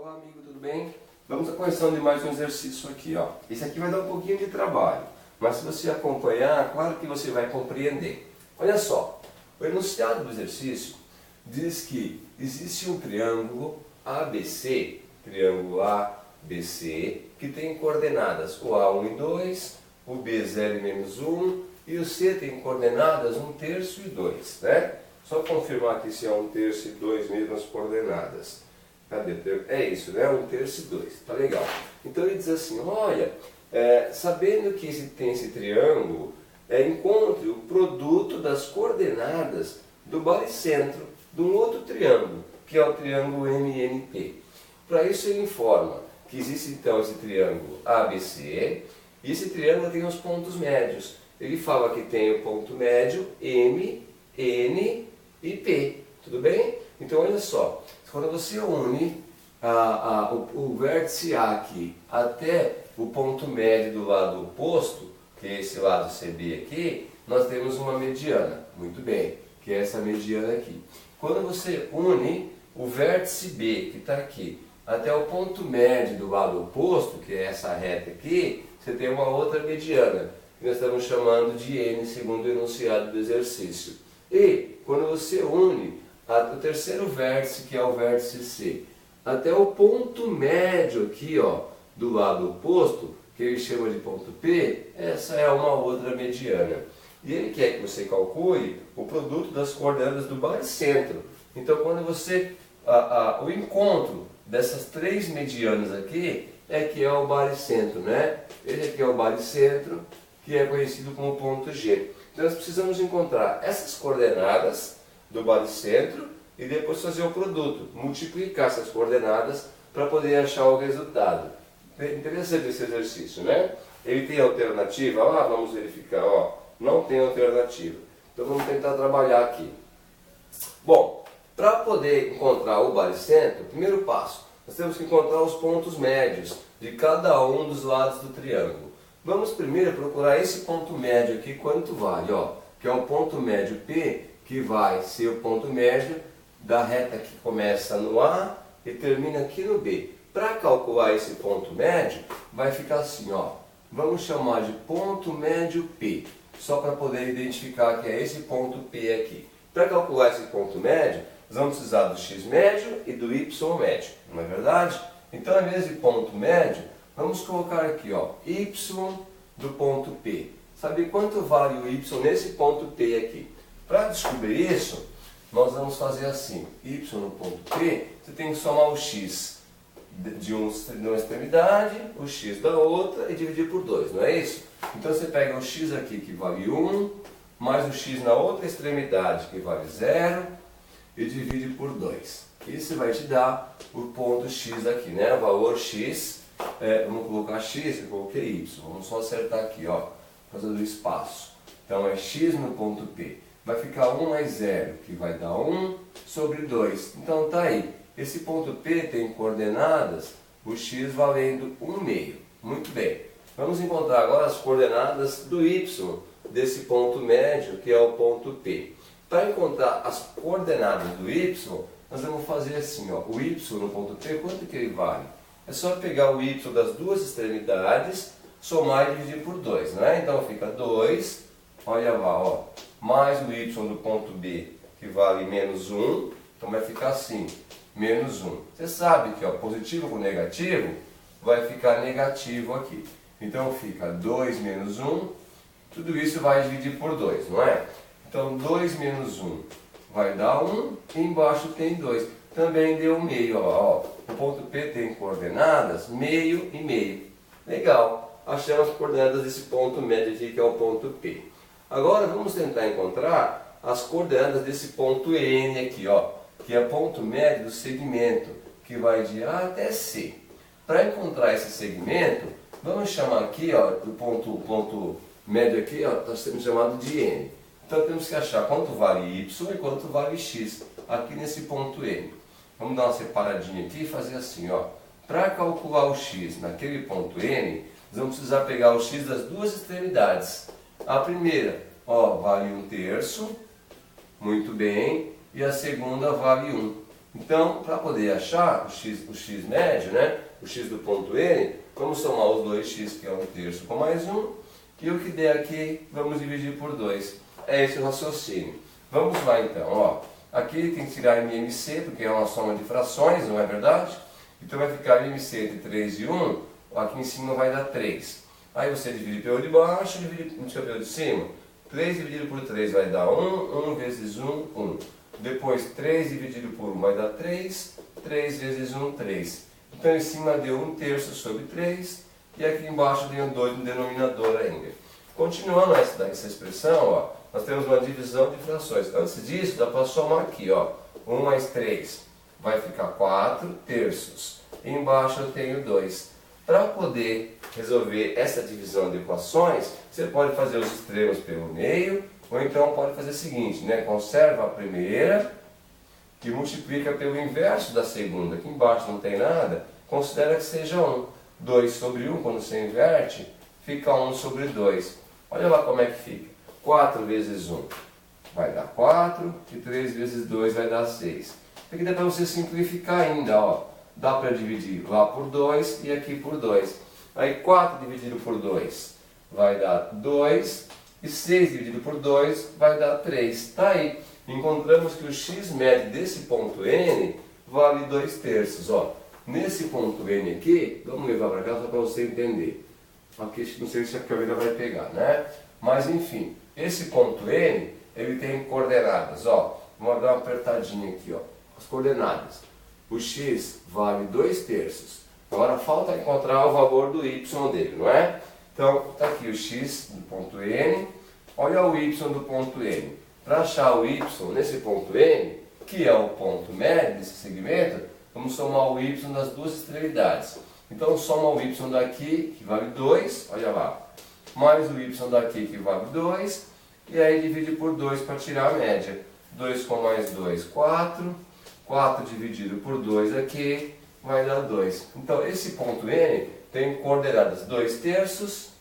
Olá amigo, tudo bem? Vamos à correção de mais um exercício aqui, ó. Esse aqui vai dar um pouquinho de trabalho, mas se você acompanhar, claro que você vai compreender. Olha só, o enunciado do exercício diz que existe um triângulo ABC, triângulo ABC, que tem coordenadas o A1 e 2, o B 0 e menos 1, e o C tem coordenadas 1/3 e 2, né? Só confirmar que se é 1/3 e 2 mesmas coordenadas. Cadê? É isso, né? 1/3 e 2. Tá legal. Então ele diz assim, olha, sabendo que tem esse triângulo, encontre o produto das coordenadas do baricentro de um outro triângulo, que é o triângulo MNP. Para isso ele informa que existe então esse triângulo ABC, e esse triângulo tem os pontos médios. Ele fala que tem o ponto médio M, N e P. Tudo bem? Então olha só, quando você une o vértice A aqui até o ponto médio do lado oposto, que é esse lado CB aqui, nós temos uma mediana. Muito bem, que é essa mediana aqui. Quando você une o vértice B, que está aqui, até o ponto médio do lado oposto, que é essa reta aqui, você tem uma outra mediana, que nós estamos chamando de N, segundo o enunciado do exercício. E quando você une o terceiro vértice, que é o vértice C, até o ponto médio aqui, ó, do lado oposto, que ele chama de ponto P, essa é uma outra mediana. E ele quer que você calcule o produto das coordenadas do baricentro. Então, quando você... o encontro dessas três medianas aqui que é o baricentro, né? Esse aqui é o baricentro, que é conhecido como ponto G. Então, nós precisamos encontrar essas coordenadas do baricentro e depois fazer o produto, multiplicar essas coordenadas para poder achar o resultado. Interessante esse exercício, né? Ele tem alternativa? Vamos verificar, ó, não tem alternativa. Então vamos tentar trabalhar aqui. Bom, para poder encontrar o baricentro, primeiro passo, nós temos que encontrar os pontos médios de cada um dos lados do triângulo. Vamos primeiro procurar esse ponto médio aqui, quanto vale, ó, que é o ponto médio P, que vai ser o ponto médio da reta que começa no A e termina aqui no B. Para calcular esse ponto médio, vai ficar assim, ó. Vamos chamar de ponto médio P, só para poder identificar que é esse ponto P aqui. Para calcular esse ponto médio, nós vamos precisar do X médio e do Y médio, não é verdade? Então, ao invés de ponto médio, vamos colocar aqui, ó, Y do ponto P. Saber quanto vale o Y nesse ponto P aqui? Para descobrir isso, nós vamos fazer assim, Y no ponto P, você tem que somar o X de uma extremidade, o X da outra e dividir por 2, não é isso? Então você pega o X aqui que vale 1, mais o X na outra extremidade que vale 0 e divide por 2. Isso vai te dar o ponto X aqui, né? O valor X, vamos colocar X, eu coloquei Y, vamos só acertar aqui, ó, por causa do espaço. Então é X no ponto P. Vai ficar 1 mais 0, que vai dar 1 sobre 2. Então tá aí. Esse ponto P tem coordenadas, o x valendo 1/2. Muito bem. Vamos encontrar agora as coordenadas do y desse ponto médio, que é o ponto P. Para encontrar as coordenadas do y, nós vamos fazer assim, ó, o y no ponto P, quanto que ele vale? É só pegar o y das duas extremidades, somar e dividir por 2, né? Então fica 2, olha lá, ó, mais o y do ponto B, que vale menos 1, então vai ficar assim, menos 1. Você sabe que, ó, positivo com negativo vai ficar negativo aqui. Então fica 2 menos 1, tudo isso vai dividir por 2, não é? Então 2 menos 1 vai dar 1, e embaixo tem 2. Também deu meio, ó. O ponto P tem coordenadas meio e meio. Legal, achamos as coordenadas desse ponto médio aqui, que é o ponto P. Agora vamos tentar encontrar as coordenadas desse ponto N aqui, ó, que é ponto médio do segmento, que vai de A até C. Para encontrar esse segmento, vamos chamar aqui, ó, o ponto médio aqui, ó, está sendo chamado de N. Então temos que achar quanto vale Y e quanto vale X aqui nesse ponto N. Vamos dar uma separadinha aqui e fazer assim, ó. Para calcular o X naquele ponto N, nós vamos precisar pegar o X das duas extremidades. A primeira, ó, vale 1/3, muito bem, e a segunda vale 1. Então, para poder achar o x médio, né, o x do ponto N, vamos somar os 2x, que é 1/3 com mais 1, e o que der aqui, vamos dividir por 2. É esse o raciocínio. Vamos lá então, ó. Aqui tem que tirar MMC, porque é uma soma de frações, não é verdade? Então vai ficar MMC entre 3 e 1, aqui em cima vai dar 3. Aí você divide pelo de baixo, divide pelo de cima. 3 dividido por 3 vai dar 1, 1 vezes 1, 1. Depois 3 dividido por 1 vai dar 3, 3 vezes 1, 3. Então em cima deu 1/3 sobre 3, e aqui embaixo deu 2 no denominador ainda. Continuando essa expressão, ó, nós temos uma divisão de frações. Antes disso, dá para somar aqui, ó. 1 mais 3 vai ficar 4/3. Embaixo eu tenho 2. Para poder resolver essa divisão de equações, você pode fazer os extremos pelo meio, ou então pode fazer o seguinte, né? Conserva a primeira e multiplica pelo inverso da segunda. Aqui embaixo não tem nada, considera que seja 1. 2 sobre 1, quando você inverte, fica 1 sobre 2. Olha lá como é que fica. 4 vezes 1 vai dar 4, e 3 vezes 2 vai dar 6. Aqui dá para você simplificar ainda, ó. Dá para dividir lá por 2 e aqui por 2. Aí 4 dividido por 2 vai dar 2, e 6 dividido por 2 vai dar 3. Tá aí. Encontramos que o x médio desse ponto N vale 2/3. Ó. Nesse ponto N aqui, vamos levar para cá só para você entender. Aqui não sei se a câmera vai pegar, né? Mas enfim, esse ponto N, ele tem coordenadas, ó. Vamos dar uma apertadinha aqui, ó. As coordenadas. O x vale 2/3. Agora falta encontrar o valor do y dele, não é? Então, está aqui o x do ponto N. Olha o y do ponto N. Para achar o y nesse ponto N, que é o ponto médio desse segmento, vamos somar o y das duas extremidades. Então, soma o y daqui, que vale 2, olha lá, mais o y daqui, que vale 2, e aí divide por 2 para tirar a média. 2 com mais 2, 4. 4 dividido por 2 aqui, vai dar 2. Então, esse ponto N tem coordenadas 2/3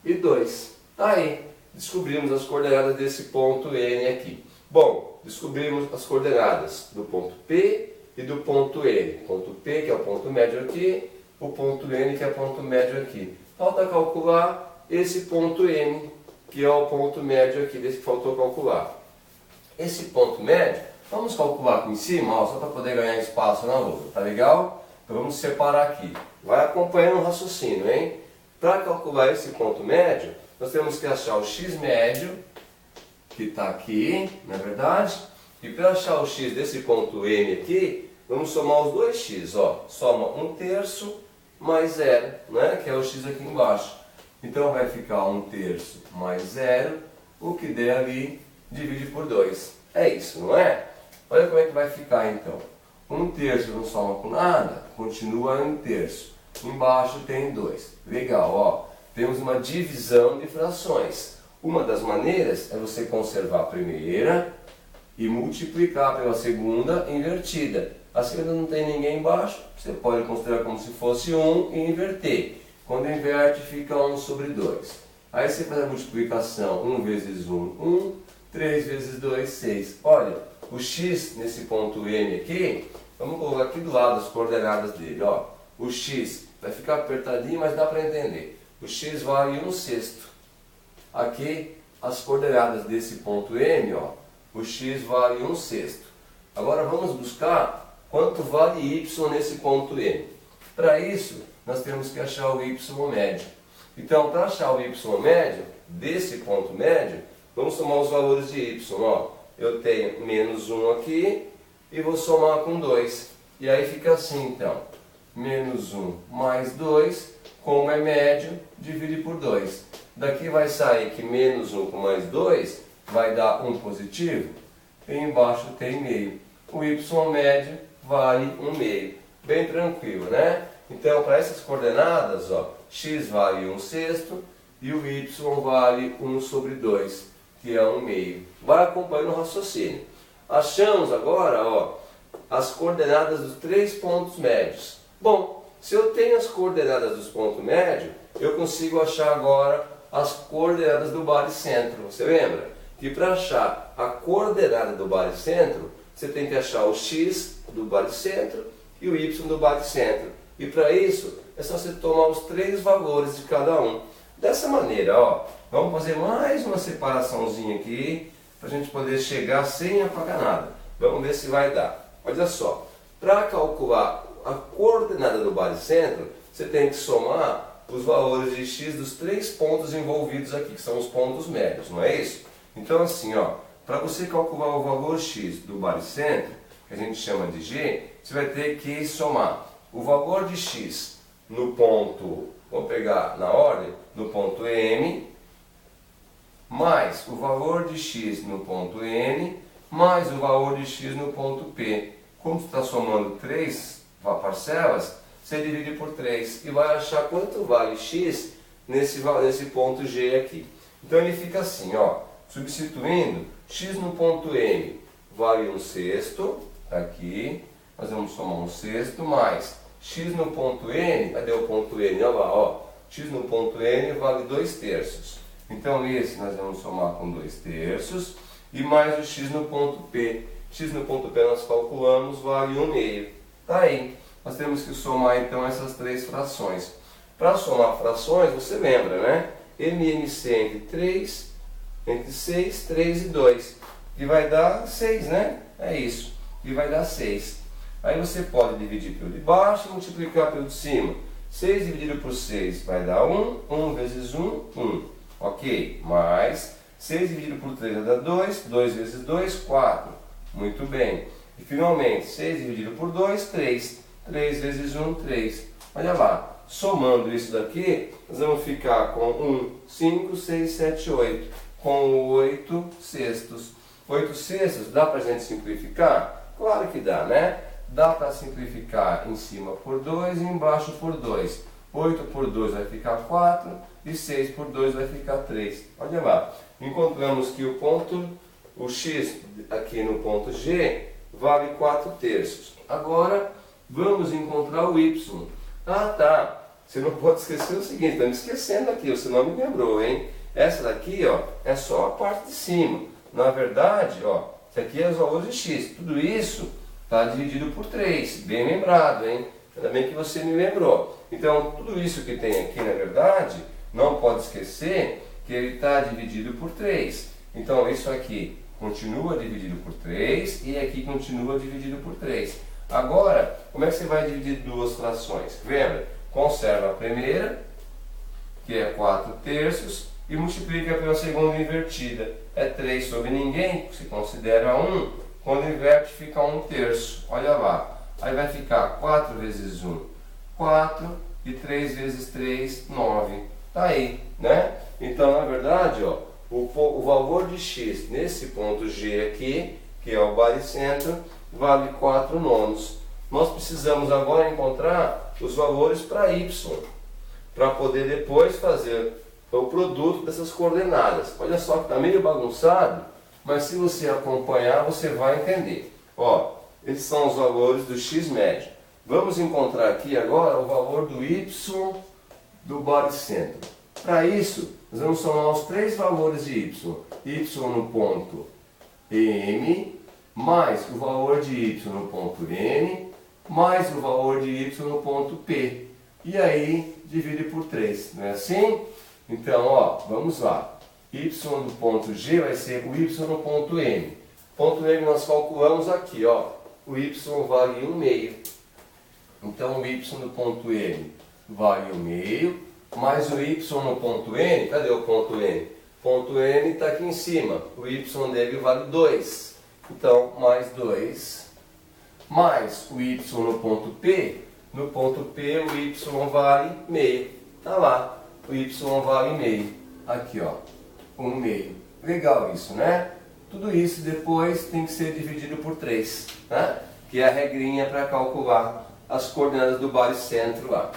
e 2. Aí, descobrimos as coordenadas desse ponto N aqui. Bom, descobrimos as coordenadas do ponto P e do ponto N. Ponto P, que é o ponto médio aqui, o ponto N, que é o ponto médio aqui. Falta calcular esse ponto N, que é o ponto médio aqui, desse que faltou calcular. Esse ponto médio, vamos calcular aqui em cima, ó, só para poder ganhar espaço na lousa, tá legal? Então vamos separar aqui. Vai acompanhando o raciocínio, hein? Para calcular esse ponto médio, nós temos que achar o x médio, que está aqui, não é verdade? E para achar o x desse ponto N aqui, vamos somar os dois x, ó. Soma 1/3 mais 0, né? Que é o x aqui embaixo. Então vai ficar 1/3 mais 0, o que der ali, divide por 2. É isso, não é? Olha como é que vai ficar então. 1/3 não soma com nada, continua 1/3. Embaixo tem 2. Legal, ó. Temos uma divisão de frações. Uma das maneiras é você conservar a primeira e multiplicar pela segunda invertida. A segunda não tem ninguém embaixo, você pode considerar como se fosse 1 e inverter. Quando inverte fica 1 sobre 2. Aí você faz a multiplicação, 1 vezes 1, 1, 3 vezes 2, 6. Olha, o x nesse ponto N aqui, vamos colocar aqui do lado as coordenadas dele, ó. O x vai ficar apertadinho, mas dá para entender. O x vale 1/6. Aqui, as coordenadas desse ponto M, ó, o x vale 1/6. Agora vamos buscar quanto vale y nesse ponto M. Para isso, nós temos que achar o y médio. Então, para achar o y médio, desse ponto médio, vamos somar os valores de y. Ó. Eu tenho menos 1 aqui e vou somar com 2. E aí fica assim, então. Menos 1 mais 2, como é médio, divide por 2. Daqui vai sair que menos 1 com mais 2 vai dar 1 positivo. E embaixo tem meio. O y médio vale 1/2. Bem tranquilo, né? Então, para essas coordenadas, ó, x vale 1/6 e o y vale 1 sobre 2, que é 1/2. Vai acompanhando o raciocínio. Achamos agora, ó, as coordenadas dos três pontos médios. Bom, se eu tenho as coordenadas dos pontos médios, eu consigo achar agora as coordenadas do baricentro. Você lembra? Que para achar a coordenada do baricentro, você tem que achar o x do baricentro e o y do baricentro. E para isso, é só você tomar os 3 valores de cada um. Dessa maneira, ó, vamos fazer mais uma separaçãozinha aqui, para a gente poder chegar sem apagar nada. Vamos ver se vai dar. Olha só, para calcular a coordenada do baricentro, você tem que somar os valores de x dos 3 pontos envolvidos aqui, que são os pontos médios, não é isso? Então assim, ó, para você calcular o valor x do baricentro, que a gente chama de g, você vai ter que somar o valor de x no ponto, vamos pegar na ordem, no ponto M, mais o valor de x no ponto N, mais o valor de x no ponto P. Como você está somando 3 parcelas, você divide por 3 e vai achar quanto vale x nesse ponto G aqui. Então ele fica assim, ó, substituindo, x no ponto M vale 1/6, aqui, nós vamos somar 1/6, mais x no ponto N, cadê o ponto N? Olha lá, ó, x no ponto N vale 2/3. Então esse nós vamos somar com 2/3 e mais o x no ponto P. X no ponto P nós calculamos vale 1/2. Tá aí. Nós temos que somar então essas 3 frações. Para somar frações, você lembra, né? MMC entre 6, 3 e 2. E vai dar 6, né? É isso. E vai dar 6. Aí você pode dividir pelo de baixo e multiplicar pelo de cima. 6 dividido por 6 vai dar 1. 1 vezes 1, 1. Ok. Mais 6 dividido por 3 vai dar 2. 2 vezes 2, 4. Muito bem. E finalmente, 6 dividido por 2, 3. 3 vezes 1, 3. Olha lá. Somando isso daqui, nós vamos ficar com 1, 5, 6, 7, 8. Com 8/6. 8/6, dá para a gente simplificar? Claro que dá, né? Dá para simplificar em cima por 2 e embaixo por 2. 8 por 2 vai ficar 4 e 6 por 2 vai ficar 3. Olha lá. Encontramos que o x aqui no ponto G vale 4/3. Agora vamos encontrar o y. Ah, tá. Você não pode esquecer o seguinte, estou me esquecendo aqui, você não me lembrou, hein? Essa daqui, ó, é só a parte de cima. Na verdade, ó, isso aqui é os valores de x. Tudo isso está dividido por 3. Bem lembrado, hein? Ainda bem que você me lembrou. Então, tudo isso que tem aqui, na verdade, não pode esquecer que ele está dividido por 3. Então, isso aqui continua dividido por 3 e aqui continua dividido por 3. Agora, como é que você vai dividir duas frações? Lembra? Conserva a primeira, que é 4/3, e multiplica pela segunda invertida. É 3 sobre ninguém, se considera 1. Quando inverte, fica 1/3. Olha lá. Aí vai ficar 4 vezes 1, 4, e 3 vezes 3, 9. Tá aí, né? Então, na verdade, ó, o valor de x nesse ponto G aqui, que é o baricentro, vale 4/9. Nós precisamos agora encontrar os valores para y, para poder depois fazer o produto dessas coordenadas. Olha só que está meio bagunçado, mas se você acompanhar, você vai entender. Ó, esses são os valores do x médio. Vamos encontrar aqui agora o valor do y do baricentro. Para isso, nós vamos somar os 3 valores de y. Y no ponto M, mais o valor de y no ponto N, mais o valor de y no ponto P. E aí, divide por 3. Não é assim? Então, ó, vamos lá. Y no ponto G vai ser o y no ponto M. Ponto M nós calculamos aqui, ó. O y vale 1/2. Então, o y no ponto M vale 1/2. Mais o y no ponto N, cadê o ponto N? Ponto N está aqui em cima. O y dele vale 2. Então, mais 2. Mais o y no ponto P. No ponto P, o y vale meio. Tá lá. O y vale meio. Aqui, ó. 1/2. Legal isso, né? Tudo isso depois tem que ser dividido por 3, né? Que é a regrinha para calcular as coordenadas do baricentro lá.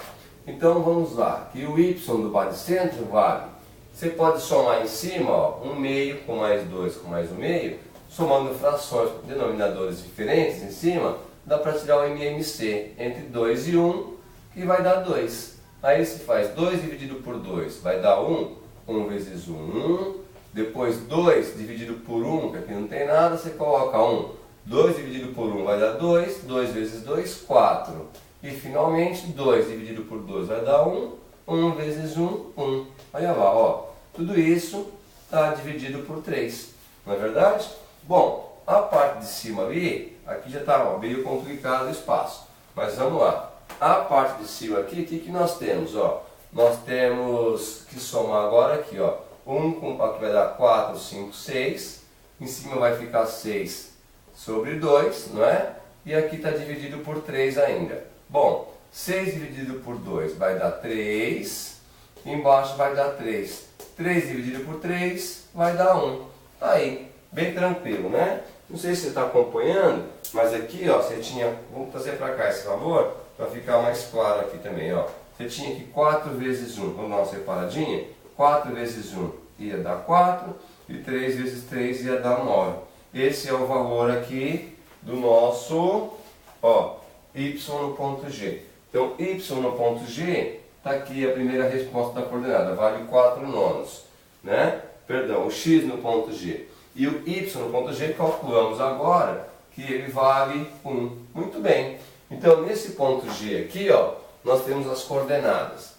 Então vamos lá. Que o y do baricentro vale. Você pode somar em cima, ó, 1/2 com mais 2 com mais 1/2. Somando frações com denominadores diferentes em cima, dá para tirar o MMC entre 2 e 1, que vai dar 2. Aí se faz 2 dividido por 2, vai dar 1. 1 vezes 1, 1. Depois 2 dividido por 1, que aqui não tem nada, você coloca 1. 2 dividido por 1 vai dar 2, 2 vezes 2, 4. E finalmente 2 dividido por 2 vai dar 1, 1 vezes 1, 1. Olha lá, ó, tudo isso está dividido por 3, não é verdade? Bom, a parte de cima ali, aqui já está meio complicado o espaço, mas vamos lá. A parte de cima aqui, o que nós temos? Ó? Nós temos que somar agora aqui, ó. 1 que vai dar 4, 5, 6. Em cima vai ficar 6 sobre 2, não é? E aqui está dividido por 3 ainda. Bom, 6 dividido por 2 vai dar 3. Embaixo vai dar 3. 3 dividido por 3 vai dar 1. Tá aí, bem tranquilo, né? Não sei se você está acompanhando, mas aqui, ó, você tinha... Vamos trazer para cá esse favor, para ficar mais claro aqui também, ó. Você tinha que 4 vezes 1, vamos dar uma separadinha. 4 vezes 1 ia dar 4 e 3 vezes 3 ia dar 9. Esse é o valor aqui do nosso, ó, y no ponto G. Então, y no ponto G, está aqui a primeira resposta da coordenada, vale 4 nonos, né? Perdão, o x no ponto G. E o y no ponto G calculamos agora que ele vale 1. Muito bem. Então, nesse ponto G aqui, ó, nós temos as coordenadas.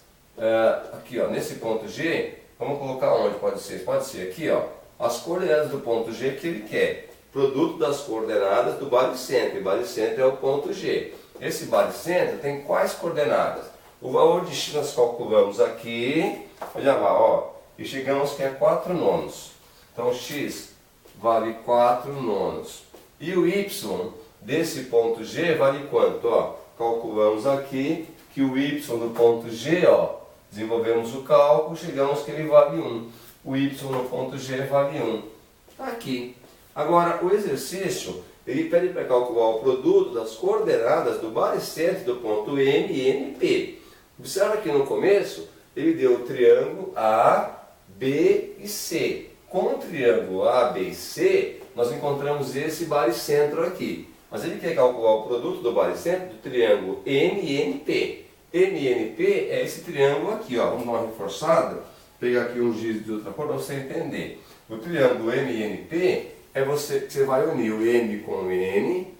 Aqui, ó, nesse ponto G, vamos colocar onde pode ser? Pode ser aqui, ó, as coordenadas do ponto G que ele quer. Produto das coordenadas do baricentro. E baricentro é o ponto G. Esse baricentro tem quais coordenadas? O valor de x nós calculamos aqui, olha lá, ó, e chegamos que é 4 nonos. Então, x vale 4 nonos. E o y desse ponto G vale quanto? Ó, calculamos aqui que o y do ponto G, ó, desenvolvemos o cálculo, chegamos que ele vale 1. O y no ponto G vale 1. Está aqui. Agora, o exercício, ele pede para calcular o produto das coordenadas do baricentro do ponto M e NP. Observa que no começo, ele deu o triângulo A, B e C. Com o triângulo A, B e C, nós encontramos esse baricentro aqui. Mas ele quer calcular o produto do baricentro do triângulo M e NP. M e NP é esse triângulo aqui, ó. Vamos dar uma reforçada, pegar aqui um giz de outra cor para você entender. O triângulo M e NP é você vai unir o M com o N.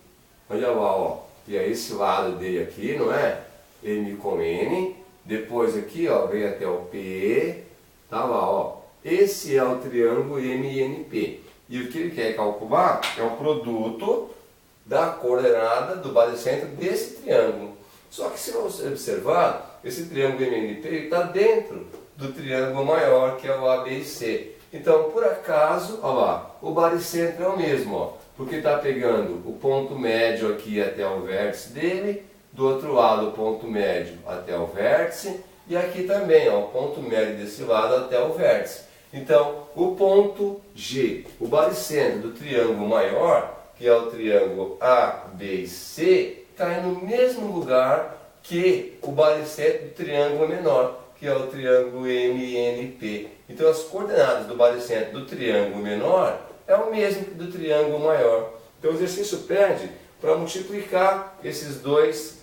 Olha lá, ó. E é esse lado dele aqui, não é? M com N. Depois aqui, ó, vem até o P. Tá lá, ó. Esse é o triângulo M e NP. E o que ele quer calcular é o produto da coordenada do baricentro desse triângulo. Só que se você observar, esse triângulo MNP está dentro do triângulo maior, que é o ABC. Então, por acaso, olha lá, o baricentro é o mesmo, ó, porque está pegando o ponto médio aqui até o vértice dele, do outro lado o ponto médio até o vértice, e aqui também, ó, o ponto médio desse lado até o vértice. Então, o ponto G, o baricentro do triângulo maior, que é o triângulo ABC, cai no mesmo lugar que o baricentro do triângulo menor, que é o triângulo MNP. Então, as coordenadas do baricentro do triângulo menor é o mesmo que do triângulo maior. Então, o exercício pede para multiplicar esses dois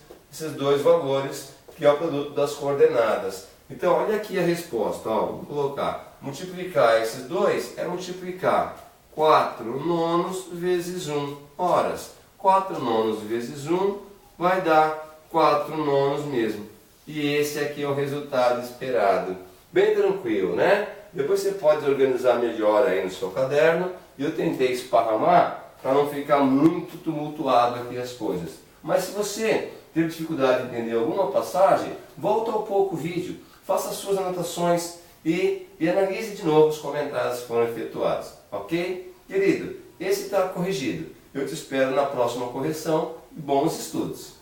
valores, que é o produto das coordenadas. Então, olha aqui a resposta. Ó, vou colocar. Multiplicar esses dois é multiplicar 4 nonos vezes 1 horas. 4 nonos vezes 1 vai dar 4 nonos mesmo. E esse aqui é o resultado esperado. Bem tranquilo, né? Depois você pode organizar melhor aí no seu caderno. E eu tentei esparramar para não ficar muito tumultuado aqui as coisas. Mas se você teve dificuldade de entender alguma passagem, volta um pouco o vídeo, faça as suas anotações e analise de novo os comentários que foram efetuados. Ok? Querido, esse está corrigido. Eu te espero na próxima correção e bons estudos!